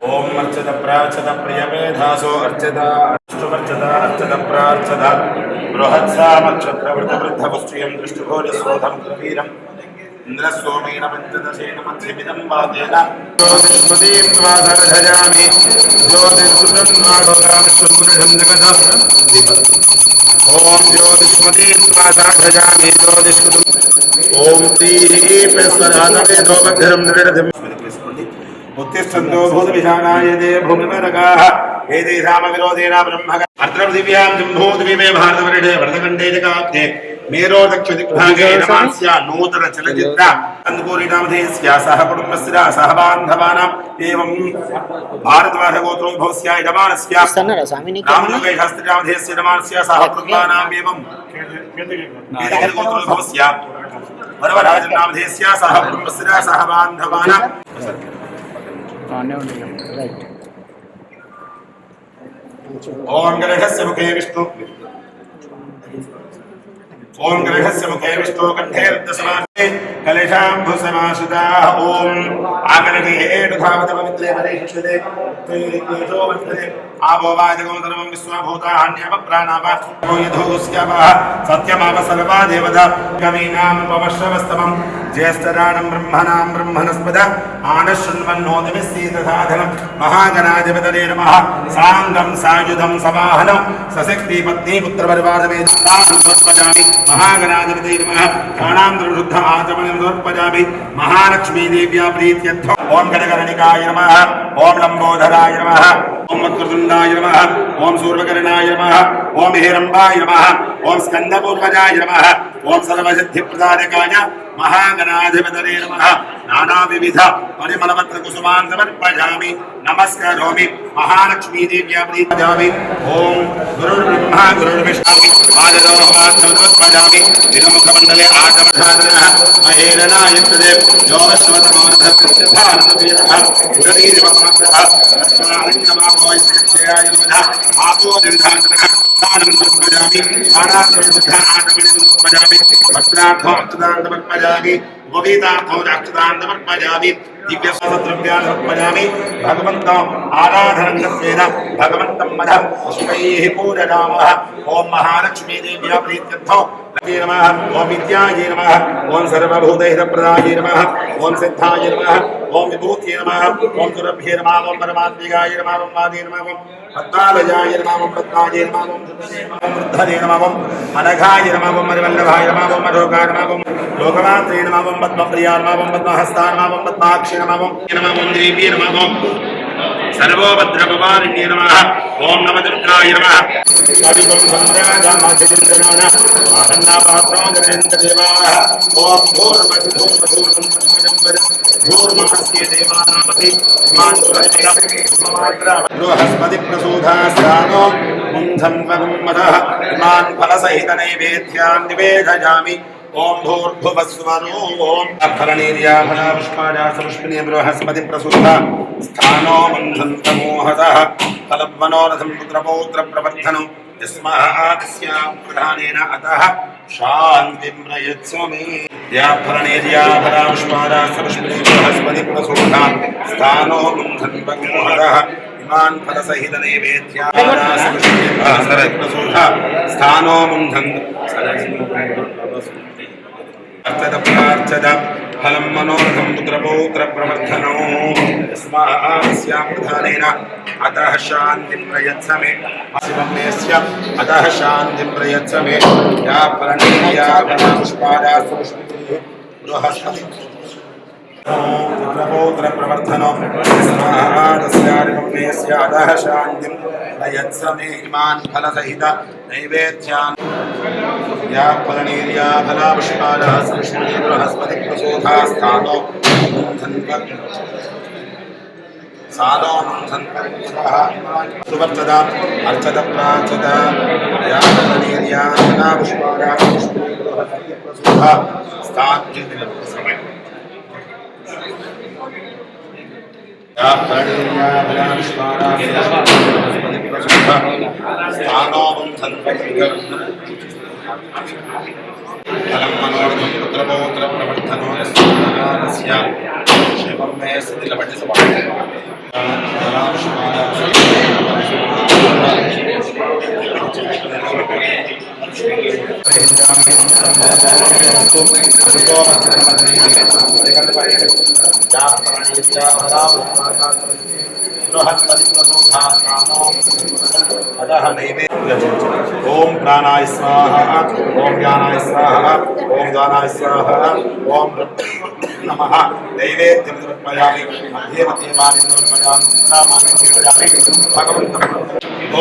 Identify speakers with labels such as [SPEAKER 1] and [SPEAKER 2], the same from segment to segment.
[SPEAKER 1] ओम अर्चत प्रार्चत प्रियमेधासो अर्चत अष्टवर्चत अर्चत प्रार्चत बृहत्सामक्षत्रवृतवृद्धपुष्ट्रियं दृष्टिभोजस्रोधं वीरम् इन्द्रस्वमेन पञ्चदशेन मध्यमिदं वादेन ज्योतिष्मतीं त्वाधरधजामि ज्योतिष्सुतं त्वाधोगामिष्टपुरुषं जगतः ओम ज्योतिष्मतीं त्वाधरधजामि ज्योतिष्सुतं ओम दीपेश्वराधवेदोपघ्रं नृढधिं उत्तिष्ठन्तो भूतविशानाय दे भूमिमरगाः एते रामविरोधेन ब्रह्मः अत्रं दिव्यां जम्बूद्वीपे भारतवर्षे भरतखण्डे जगाब्धे मेरो दक्षिणदिग्भागे नमास्या नूतन चलचित्र अन्नपूर्णिनामधेयस्य सह कुटुम्बस्य सह बान्धवानाम् एवं भारतवर्षगोत्रोद्भवस्य यजमानस्य रामयोगशास्त्रीनामधेयस्य यजमानस्य सह कुटुम्बानाम् एवं गोत्रोद्भवस्य वरवराजनामधेयस्य सह कुटुम्बस्य सह बान्धवानाम् ओम गणेशस्य मुखे विष्णु ओम गणेशस्य मुखे विष्णु कंठे रुद्रसमासे कलेशाम्भुसमाश्रिताः ओम आगणके एतथावत पवित्रे परेक्षते तेजो वर्तते आपो वाजगोतरमं विश्वभूतान्यपप्राणापा यथोस्यापः सत्यमाप सर्वा देवता कवीनां पवश्रवस्तमं ज्येष्ठदानं ब्रह्मणां ब्रह्मणस्पद आनशृण्वन्नोतिमिस्सीदसाधनं महागणाधिपतये नमः साङ्गं सायुधं समाहनं सशक्ति पत्नी पुत्रपरिवारवेदां समर्पयामि महागणाधिपतये नमः प्राणां शुद्ध आचमनं समर्पयामि महालक्ष्मी देव्या प्रीत्यर्थम् ओम गणकर्णिकाय नमः ओम लंबोदराय नमः ओम वक्रतुण्डाय नमः ओम सूर्यकर्णाय नमः ओम हिरम्बाय नमः ओम स्कन्दपूर्वजाय नमः ओम सर्वसिद्धिप्रदायकाय महागणाधिपतये नमः नानाविध परिमलपत्र कुसुमान् समर्पयामि नमस्करोमि महालक्ष्मी देव्या प्रीत्यामि ओम गुरुर्ब्रह्मा गुरुर्विष्णु आदरोहमात्मत्पयामि तिरुमुखमण्डले आगमधानः महेरणायत्रदे योगश्वतमोर्धत्सिद्धानन्दवीरः गुरवीर्वमात्रः लक्ष्मणारण्यमाभोयश्चयाय नमः आपोदिर्धानः दानं समर्पयामि आराधनबुद्धा आगमनं समर्पयामि वस्त्रार्थो अक्षदानं समर्पयामि उपवीतार्थो अक्षदानं समर्पयामि दिव्यस्वद्रव्यान् समर्पयामि भगवन्तो आराधनं कृत्वेन भगवन्तं मद पुष्पैः पूजयामः ओम महालक्ष्मी देव्या प्रीत्यर्थो नमः ओम विद्याय नमः ओम सर्वभूतहितप्रदाय नमः ओम सिद्धाय नमः ओम विभूतये नमः ओम सुरभ्ये नमः ओम परमात्मिकाय नमः ओम वादे नमः ओम पद्मालयाय नमः ओम पद्माय नमः ओम वृद्धये नमः ओम अनघाय नमः ओम मरिवल्लभाय नमः ओम मधोकाय नमः ओम लोकमात्रे नमः ओम पद्मप्रियाय नमः ओम पद्महस्ताय नमः ओम पद्माक्षि नमः ओम देवी नमः ओम सर्वभद्रभवारिण्ये नमः ओम नवदुर्गाय नमः कविगुं सम्राजामाधिचन्द्रनान आनन्दापात्रो गणेन्द्रदेवाः ओम भूर्महस्य देवानामपि बृहस्पति प्रसूधास्तानो मुञ्झन् वगुम्मदः इमान् फलसहितनैवेद्यान् निवेदयामि ओम भूर्भुवस्वरो ओम फलनीर्याफलापुष्पाजासपुष्पिनी बृहस्पति प्रसूता स्थानो मुञ्झन्तमोहसः फलवनोरथं पुत्रपौत्रप्रवर्धनं यस्मात्स्यां प्रधानेन अतः शान्तिं प्रयच्छमि या फलनीर्याफलापुष्पाजासपुष्पिनी बृहस्पति प्रसूता स्थानो मुञ्झन्तमोहसः इमान् फलसहितनैवेद्यासपुष्पिनी प्रसूता स्थानो अर्चत फलं मनोरथं पुत्रपौत्रप्रवर्धनो यस्मास्यां प्रधानेन अतः शान्तिं प्रयच्छमे शिवं मेस्य अतः शान्तिं प्रयच्छमे या फलनीया फलपुष्पाजासपुष्पिनी बृहस्पति पुत्रपौत्रप्रवर्धनो यस्मास्यार्गमेस्य अतः शान्तिं प्रयच्छमे इमान् फलसहित नैवेद्यान् या फलनीर्या फलापुष्पाजासपुष्पिनी बृहस्पति प्रसूता स्थानो सुवर्चदा अर्चत प्रार्चत या फलनीर्या फलापुष्पाजासपुष्पिनी बृहस्पति प्रसूता या फलनीर्या फलापुष्पाजासपुष्पिनी प्रसूता स्थानो फलं मनोरथं पुत्रपौत्रप्रवर्धनो यस्य शिवं मे स्थितिलपटिसमानः ओम प्राणाय स्वाहा ओम ज्ञानाय स्वाहा ओम दानाय स्वाहा ओम नमः नैवेद्यं समर्पयामि मध्ये मध्ये मानिन्दर्पयामि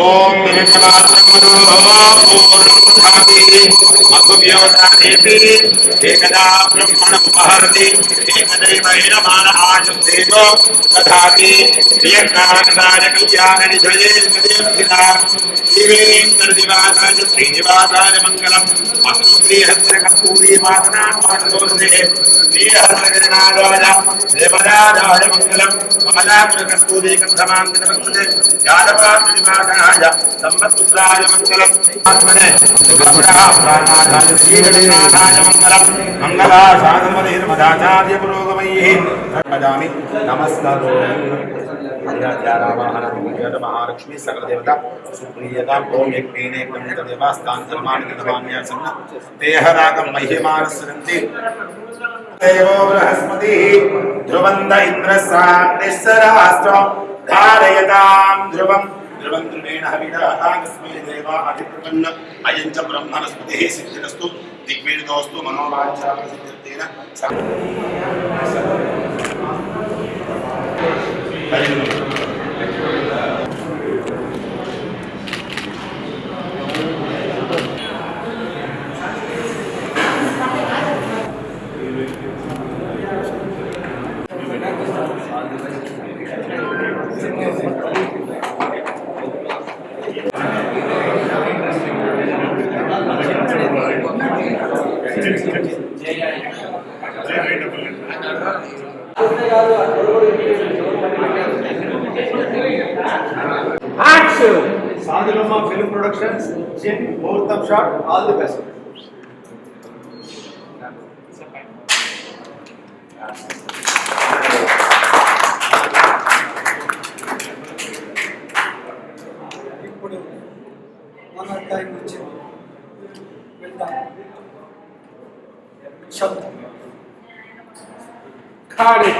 [SPEAKER 1] ओम मधुव्योदादेवी एकदा ब्रह्मणमुपहरति एकदैवैरमान आयुर्देवो दधाति प्रियकान्ताय कल्याणनिधये निधेर्थिता दिवेन्द्रदिवासाय श्रीनिवासाय मङ्गलम् अस्तु श्रीहस्रकपूरी वासनात्मकस्तोत्रे श्रीहस्रगजनाराय देवराजाय मङ्गलम् कमलाकृतकस्तूरी कन्धमाङ्कितवक्त्रते यादवात्रिनिवासाय सम्पत्पुत्राय मङ्गलम् आत्मने प्राणाधाय श्रीगणनाथाय मङ्गलम् मङ्गलाशासनमधीर्मदाचार्य पुरोगमैः वदामि नमस्कारोमि महालक्ष्मी सकल देवता सुप्रियता ओम एक पीने क्रमित देवास्तान धर्मानि धर्मान्या सन्न देहरागम महिमानसरन्ति देवो बृहस्पतिः ध्रुवन्त इन्द्रस्याग्निस्सराष्ट्रो धारयतां ध्रुवं ध्रुवं ध्रुवेण हविषः तस्मै देवा अधिप्रपन्न अयं च ब्रह्मणस्पतिः Siddhirastu दिग्विजयोस्तु मनोवाञ्छा प्रसिद्धिर्तेन
[SPEAKER 2] Action! Sadhulama Film Productions, Jin, Muhurtam Shot, all the best.
[SPEAKER 3] ఇప్పుడు మన టైం వచ్చింది వెళ్దాం శబ్దం
[SPEAKER 2] Got it.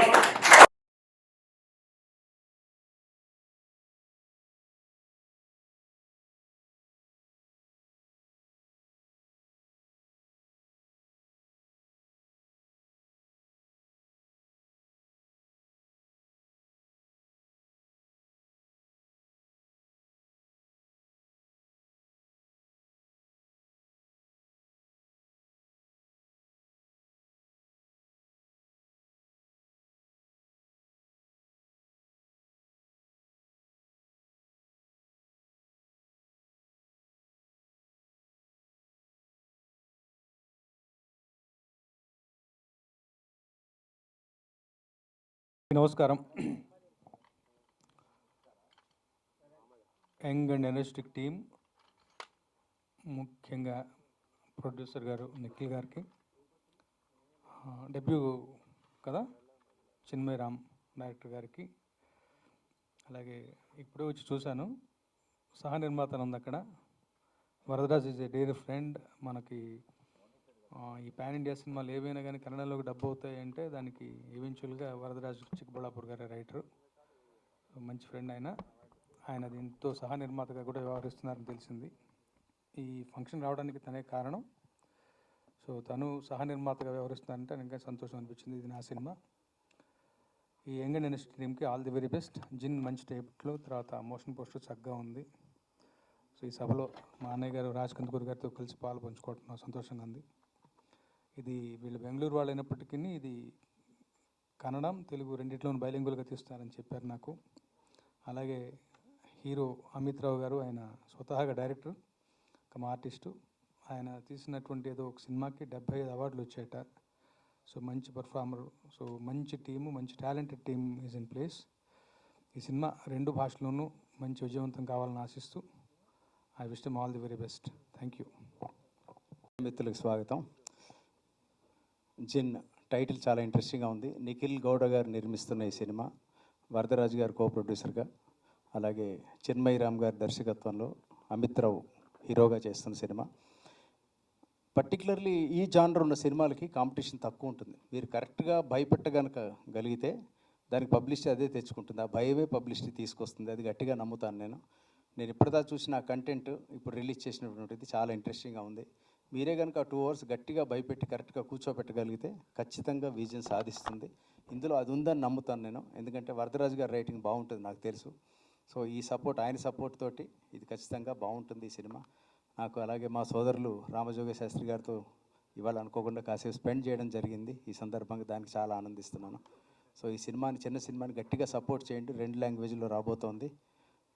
[SPEAKER 4] నమస్కారం. యంగ్ అండ్ ఎనర్జెటిక్ టీమ్, ముఖ్యంగా ప్రొడ్యూసర్ గారు నిఖిల్ గారికి, డెబ్యూ కదా చిన్మయ్ రామ్ డైరెక్టర్ గారికి, అలాగే ఇప్పుడే వచ్చి చూశాను సహ నిర్మాత ఉంది అక్కడ. Varadaraj is a Deere friend. మనకి ఈ పాన్ ఇండియా సినిమాలు ఏవైనా కానీ కన్నడలోకి డబ్బు అవుతాయి అంటే దానికి ఈవెన్చువల్గా వరదరాజు చిక్కబళ్ళాపూర్ గారి రైటరు, మంచి ఫ్రెండ్ ఆయన దీంతో సహా నిర్మాతగా కూడా వ్యవహరిస్తున్నారని తెలిసింది. ఈ ఫంక్షన్ రావడానికి తనే కారణం. సో తను సహా నిర్మాతగా వ్యవహరిస్తున్నారంటే ఇంకా సంతోషం అనిపించింది. ఇది నా సినిమా. ఈ యంగ్ అండ్ ఎనర్జెటిక్ టీమ్కి ఆల్ ది వెరీ బెస్ట్. జిన్ మంచి టేబుల్లో, తర్వాత మోషన్ పోస్టర్ చక్కగా ఉంది. సో ఈ సభలో మా అన్నయ్య గారు రాజ్ కందుకూరి గారితో కలిసి పాలు పంచుకోవడం సంతోషంగా ఉంది. ఇది వీళ్ళు బెంగళూరు వాళ్ళు అయినప్పటికీ ఇది కన్నడం తెలుగు రెండిట్లోనూ బైలింగుల్గా తీస్తారని చెప్పారు నాకు. అలాగే హీరో అమిత్ రావు గారు, ఆయన స్వతహాగా డైరెక్టర్ కమ్ ఆర్టిస్టు. ఆయన తీసినటువంటి ఏదో ఒక సినిమాకి 75 అవార్డులు వచ్చాయట. సో మంచి పర్ఫార్మర్. సో మంచి టీము, మంచి talented team is in place. ఈ సినిమా 2 భాషల్లోనూ మంచి విజయవంతం కావాలని ఆశిస్తూ I wish them all the very best. Thank you.
[SPEAKER 5] మిత్రులకు స్వాగతం. జిన్ టైటిల్ చాలా ఇంట్రెస్టింగ్గా ఉంది. నిఖిల్ గౌడ గారు నిర్మిస్తున్న ఈ సినిమా, వరదరాజు గారు కో ప్రొడ్యూసర్గా, అలాగే చిన్మయ్ రామ్ గారి దర్శకత్వంలో అమిత్ రావు హీరోగా చేస్తున్న సినిమా. పర్టికులర్లీ ఈ జానర్ ఉన్న సినిమాలకి కాంపిటీషన్ తక్కువ ఉంటుంది. మీరు కరెక్ట్గా భయపెట్టగనక గలిగితే దానికి పబ్లిసిటీ అదే తెచ్చుకుంటుంది. ఆ భయమే పబ్లిసిటీ తీసుకొస్తుంది. అది గట్టిగా నమ్ముతాను నేను. నేను ఇప్పటిదా చూసిన కంటెంట్ ఇప్పుడు రిలీజ్ చేసినటువంటిది చాలా ఇంట్రెస్టింగ్గా ఉంది. మీరే కనుక 2 hours గట్టిగా భయపెట్టి కరెక్ట్గా కూర్చోబెట్టగలిగితే ఖచ్చితంగా విజయం సాధిస్తుంది. ఇందులో అది ఉందని నమ్ముతాను నేను. ఎందుకంటే వరదరాజు గారి రైటింగ్ బాగుంటుంది నాకు తెలుసు. సో ఈ సపోర్ట్, ఆయన సపోర్ట్ తోటి ఇది ఖచ్చితంగా బాగుంటుంది ఈ సినిమా. నాకు అలాగే మా సోదరులు రామజోగ శాస్త్రి గారితో ఇవాళ అనుకోకుండా కాసేపు స్పెండ్ చేయడం జరిగింది. ఈ సందర్భంగా దానికి చాలా ఆనందిస్తున్నాను. సో ఈ సినిమాని, చిన్న సినిమాని గట్టిగా సపోర్ట్ చేయండి. 2 లాంగ్వేజ్లో రాబోతోంది.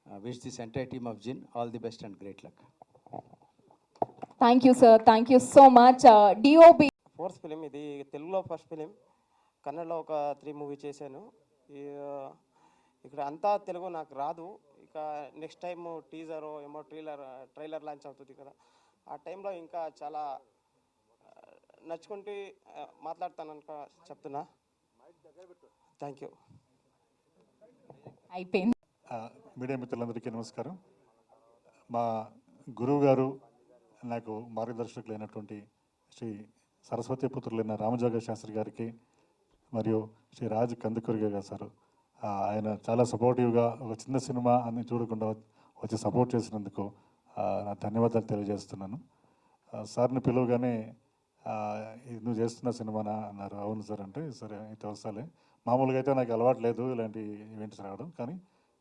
[SPEAKER 5] Wish this entire team of Jinn all the best and great luck.
[SPEAKER 6] Thank you sir, thank you so much. DOP
[SPEAKER 7] fourth film ఇది, తెలుగులో ఫస్ట్ ఫిలిం. కన్నడలో ఒక 3 మూవీ చేశాను. ఇక్కడ అంతా తెలుగు నాకు రాదు. ఇక నెక్స్ట్ టైం టీజర్ ఏమో ట్రైలర్ లాంచ్ అవుతుంది కదా, ఆ టైంలో ఇంకా చాలా నచ్చుకుంటూ మాట్లాడతాను చెప్తున్నా. Thank you.
[SPEAKER 6] అయిపోయింది.
[SPEAKER 8] మీడియా మిత్రులందరికీ నమస్కారం. మా గురువు గారు, నాకు మార్గదర్శకులైనటువంటి శ్రీ సరస్వతి పుత్రులైన రామజోగ శాస్త్రి గారికి మరియు శ్రీ రాజ్ కందుకూరి గారు సార్, ఆయన చాలా సపోర్టివ్గా ఒక చిన్న సినిమా అని చూడకుండా వచ్చి సపోర్ట్ చేసినందుకు నా ధన్యవాదాలు తెలియజేస్తున్నాను. సార్ని పిలువగానే నువ్వు చేస్తున్న సినిమానా అన్నారు. అవును సార్ అంటే, సరే అయితే వస్తాలే. మామూలుగా అయితే నాకు అలవాటు లేదు ఇలాంటి ఈవెంట్స్ రావడం, కానీ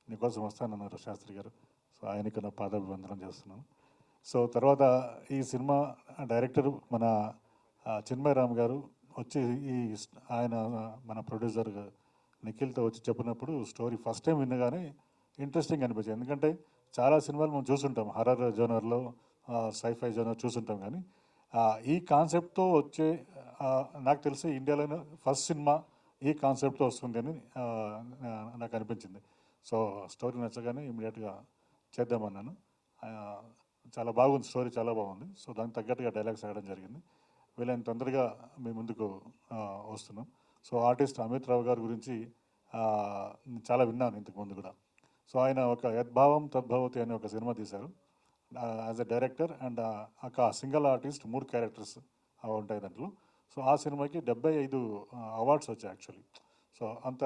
[SPEAKER 8] నీకోసం వస్తానన్నారు శాస్త్రి గారు. సో ఆయనకు నా పాదాభివందనం చేస్తున్నాను. సో తర్వాత ఈ సినిమా డైరెక్టర్ మన చిన్మయ రామ్ గారు వచ్చి ఆయన మన ప్రొడ్యూసర్ నిఖిల్తో వచ్చి చెప్పినప్పుడు స్టోరీ ఫస్ట్ టైం వినగానే ఇంట్రెస్టింగ్ అనిపించింది. ఎందుకంటే చాలా సినిమాలు మనం చూస్తుంటాం, హర్రర్ జోనర్లో, సైఫై జోనర్ చూస్తుంటాం, కానీ ఈ కాన్సెప్ట్తో వచ్చే నాకు తెలిసి ఇండియాలోనే ఫస్ట్ సినిమా ఈ కాన్సెప్ట్తో వస్తుంది అని నాకు అనిపించింది. సో స్టోరీ నచ్చగానే ఇమీడియట్గా చేద్దామన్నాను. చాలా బాగుంది, స్టోరీ చాలా బాగుంది. సో దానికి తగ్గట్టుగా డైలాగ్స్ ఆడడం జరిగింది. వీళ్ళని తొందరగా మీ ముందుకు వస్తున్నాం. సో ఆర్టిస్ట్ అమిత్ రావు గారి గురించి చాలా విన్నాను ఇంతకుముందు కూడా. సో ఆయన ఒక యద్భావం తద్భవతి అనే ఒక సినిమా తీశారు యాజ్ ఎ డైరెక్టర్, అండ్ ఒక సింగిల్ ఆర్టిస్ట్ 3 క్యారెక్టర్స్ ఉంటాయి దాంట్లో. సో ఆ సినిమాకి 75 అవార్డ్స్ వచ్చాయి యాక్చువల్లీ. సో అంత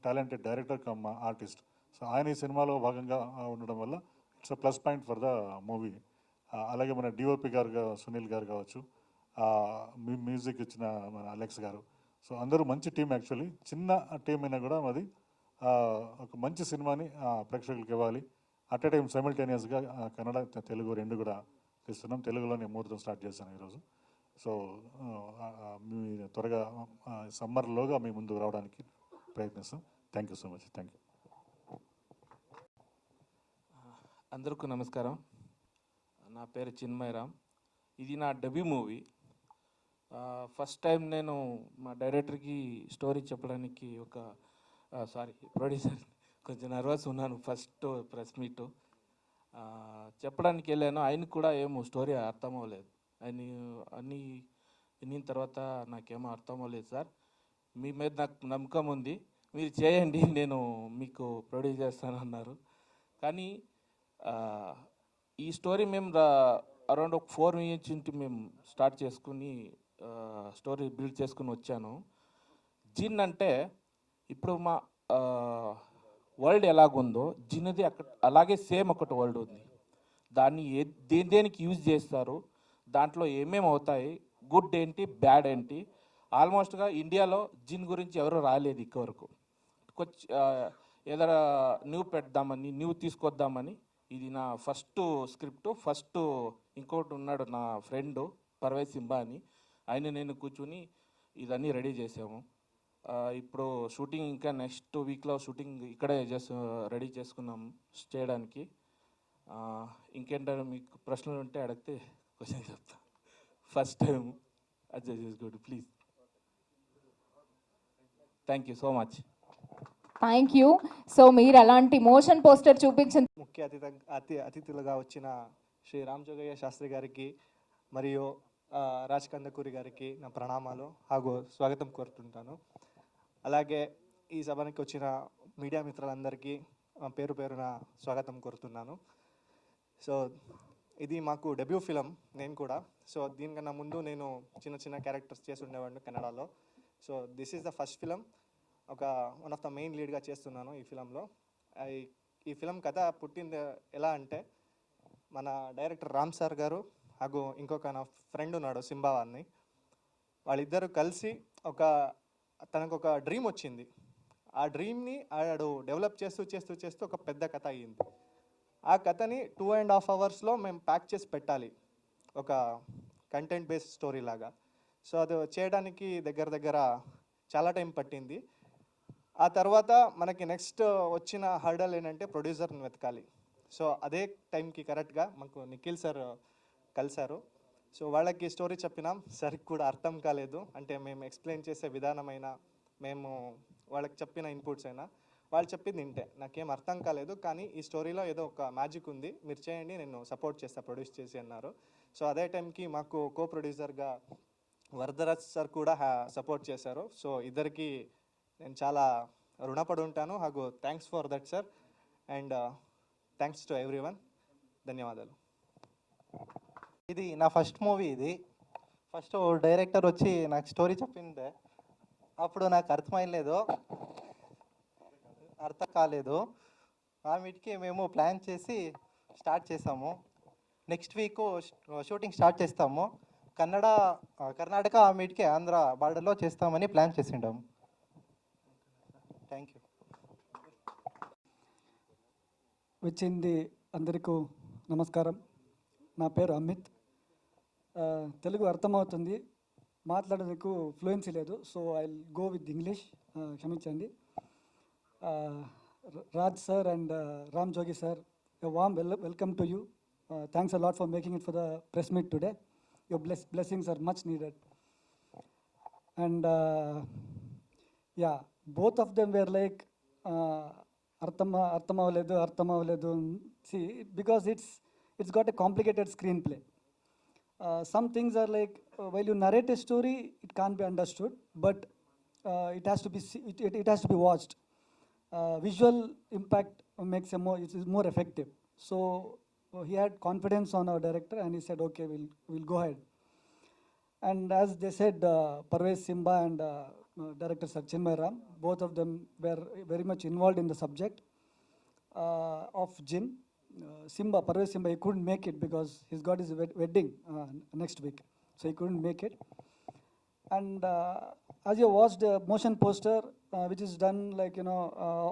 [SPEAKER 8] talented director come artist. So ఆయన ఈ సినిమాలో భాగంగా ఉండడం వల్ల it's a plus point for the movie. అలాగే మన డిఓపి గారు సునీల్ గారు కావచ్చు, మ్యూజిక్ ఇచ్చిన మన అలెక్స్ గారు. సో అందరూ మంచి టీం యాక్చువల్లీ. చిన్న టీం అయినా కూడా మాది ఒక మంచి సినిమాని ప్రేక్షకులకు ఇవ్వాలి. అట్ ఏ టైం సైమిల్టేనియస్గా కన్నడ తెలుగు 2 కూడా తీస్తున్నాం. తెలుగులోనే ముహూర్తం స్టార్ట్ చేశాను ఈరోజు. సో మీ త్వరగా సమ్మర్లోగా మీ ముందు రావడానికి ప్రయత్నిస్తాం. Thank you so much. Thank you.
[SPEAKER 9] అందరికీ నమస్కారం. నా పేరు చిన్మయ రామ్. ఇది నా డెబ్యూ మూవీ. ఫస్ట్ టైం నేను మా డైరెక్టర్కి స్టోరీ చెప్పడానికి ప్రొడ్యూసర్ కొంచెం నర్వస్ ఉన్నాను. ఫస్ట్ ప్రెస్ మీట్ చెప్పడానికి వెళ్ళాను. ఆయనకు కూడా ఏమో స్టోరీ అర్థం అవ్వలేదు. అన్నీ విన్న తర్వాత నాకేమో అర్థం అవ్వలేదు. సార్, మీ మీద నాకు నమ్మకం ఉంది, మీరు చేయండి, నేను మీకు ప్రొడ్యూస్ చేస్తానన్నారు. కానీ ఈ స్టోరీ మేము అరౌండ్ ఒక 4 years నుంచి మేము స్టార్ట్ చేసుకుని స్టోరీ బిల్డ్ చేసుకుని వచ్చాను. జిన్ అంటే ఇప్పుడు మా వరల్డ్ ఎలాగుందో జిన్ది అలాగే సేమ్ ఒకటి వరల్డ్ ఉంది. దాన్ని దేనికి యూజ్ చేస్తారు, దాంట్లో ఏమేమి అవుతాయి, గుడ్ ఏంటి, బ్యాడ్ ఏంటి, ఆల్మోస్ట్గా ఇండియాలో జిన్ గురించి ఎవరు రాలేదు ఇక్కవరకు. ఏదైనా న్యూ పెడదామని, న్యూ తీసుకొద్దామని ఇది నా ఫస్ట్ స్క్రిప్ట్. ఫస్ట్ ఇంకోటి ఉన్నాడు నా ఫ్రెండ్ పర్వేజ్ సింబా అని, ఆయన నేను కూర్చుని ఇదన్నీ రెడీ చేసాము. ఇప్పుడు షూటింగ్ ఇంకా నెక్స్ట్ వీక్లో షూటింగ్ ఇక్కడే రెడీ చేసుకున్నాము చేయడానికి. ఇంకేంటారు, మీకు ప్రశ్నలు ఉంటే అడిగితే క్వశ్చన్ చెప్తా. ఫస్ట్ టైం అడ్జస్ట్ చేసుకోండి please. Thank you so much.
[SPEAKER 6] Thank you. So మీరు అలాంటి మోషన్ పోస్టర్ చూపించిన
[SPEAKER 2] ముఖ్య అతిథులుగా వచ్చిన శ్రీ రామజోగయ్య శాస్త్రి గారికి మరియు రాజ్ కందకూరి గారికి నా ప్రణామాలు ಹಾಗೂ స్వాగతం కోరుతుంటాను. అలాగే ఈ సభకి వచ్చిన మీడియా మిత్రులందరికీ పేరు పేరున స్వాగతం కోరుతున్నాను. సో ఇది మాకు డెబ్యూ ఫిలం నేను కూడా. సో దీనికన్నా ముందు నేను చిన్న చిన్న క్యారెక్టర్స్ చేసి ఉండేవాడిని కన్నడలో. So this is the first film. One of the main లీడ్గా చేస్తున్నాను ఈ ఫిలంలో. ఈ ఫిలం కథ పుట్టింది ఎలా అంటే, మన డైరెక్టర్ రామ్ సార్ గారు ಹಾಗೂ ఇంకొక నా ఫ్రెండ్ ఉన్నాడు సింబా అని, వాళ్ళిద్దరూ కలిసి తనకు ఒక డ్రీమ్ వచ్చింది. ఆ డ్రీమ్ని ఆడు డెవలప్ చేస్తూ చేస్తూ చేస్తూ ఒక పెద్ద కథ అయ్యింది. ఆ కథని 2.5 అవర్స్లో మేము ప్యాక్ చేసి పెట్టాలి, ఒక కంటెంట్ బేస్డ్ స్టోరీ లాగా. సో అది చేయడానికి దగ్గర చాలా టైం పట్టింది. ఆ తర్వాత మనకి నెక్స్ట్ వచ్చిన హర్డల్ ఏంటంటే ప్రొడ్యూసర్ని వెతకాలి. సో అదే టైంకి కరెక్ట్గా మాకు నిఖిల్ సార్ కలిశారు. సో వాళ్ళకి స్టోరీ చెప్పినాం, సరికి కూడా అర్థం కాలేదు. అంటే మేము ఎక్స్ప్లెయిన్ చేసే విధానమైనా, మేము వాళ్ళకి చెప్పిన ఇన్పుట్స్ అయినా, వాళ్ళు చెప్పింది వింటే నాకేం అర్థం కాలేదు, కానీ ఈ స్టోరీలో ఏదో ఒక మ్యాజిక్ ఉంది, మీరు చేయండి, నేను సపోర్ట్ చేస్తా ప్రొడ్యూస్ చేసి అన్నారు. సో అదే టైంకి మాకు కో ప్రొడ్యూసర్గా వరదరాజ్ సార్ కూడా సపోర్ట్ చేశారు. సో ఇద్దరికి నేను చాలా రుణపడి ఉంటాను. ಹಾಗೂ thanks for that sir, and thanks to everyone. ధన్యవాదాలు.
[SPEAKER 10] ఇది నా ఫస్ట్ మూవీ. ఇది ఫస్ట్ డైరెక్టర్ వచ్చి నాకు స్టోరీ చెప్పిందే, అప్పుడు నాకు అర్థం కాలేదు. ఆ మీటికి మేము ప్లాన్ చేసి స్టార్ట్ చేసాము. నెక్స్ట్ వీక్ షూటింగ్ స్టార్ట్ చేస్తాము. కర్ణాటక ఆ మీటికి ఆంధ్ర బార్డర్లో చేస్తామని ప్లాన్ చేసిండాము. Thank you.
[SPEAKER 11] వచ్చింది అందరికీ నమస్కారం. నా పేరు అమిత్. తెలుగు అర్థమవుతుంది, మాట్లాడేందుకు ఫ్లూయెన్సీ లేదు. So I go with English, క్షమించండి. Raj sir and Ram Jogi sir, a warm welcome to you. Thanks a lot for making it for the press meet today. Your blessings are much needed. And yeah, both of them were like arthamavaledu. See, because it's got a complicated screenplay. Some things are like while you narrate a story, it can't be understood, but it has to be watched. Visual impact makes it is more effective. So he had confidence on our director and he said, okay, we'll go ahead. And as they said, Parvez Simba and director Sir Chinmay Ram, both of them were very much involved in the subject of Jinn. Parvez Simba, he couldn't make it because he's got his wedding next week, so he couldn't make it. And as you watched the motion poster, which is done like,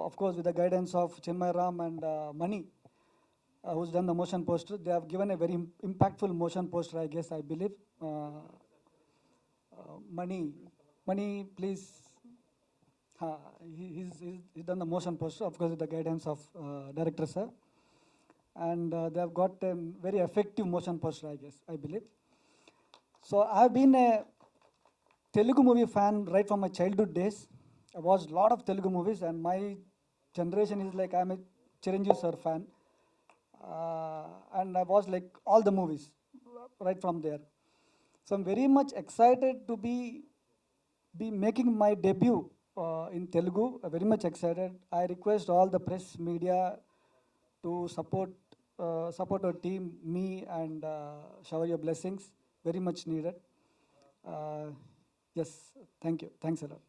[SPEAKER 11] of course with the guidance of Chinmay Ram and Mani, who's done the motion poster. They have given a very impactful motion poster, I believe. Mani, please. He's done the motion poster, of course with the guidance of director sir. And they have got a very effective motion poster, I believe. So I've been a Telugu movie fan right from my childhood days. I watched a lot of Telugu movies, and my generation is like, I'm a Chiranjeevi sir fan. And I watched like all the movies right from there. So I'm very much excited to be making my debut in Telugu. I'm very much excited. I request all the press media to support our team, me, and shower your blessings. Very much needed. Yes, thank you. Thanks a lot.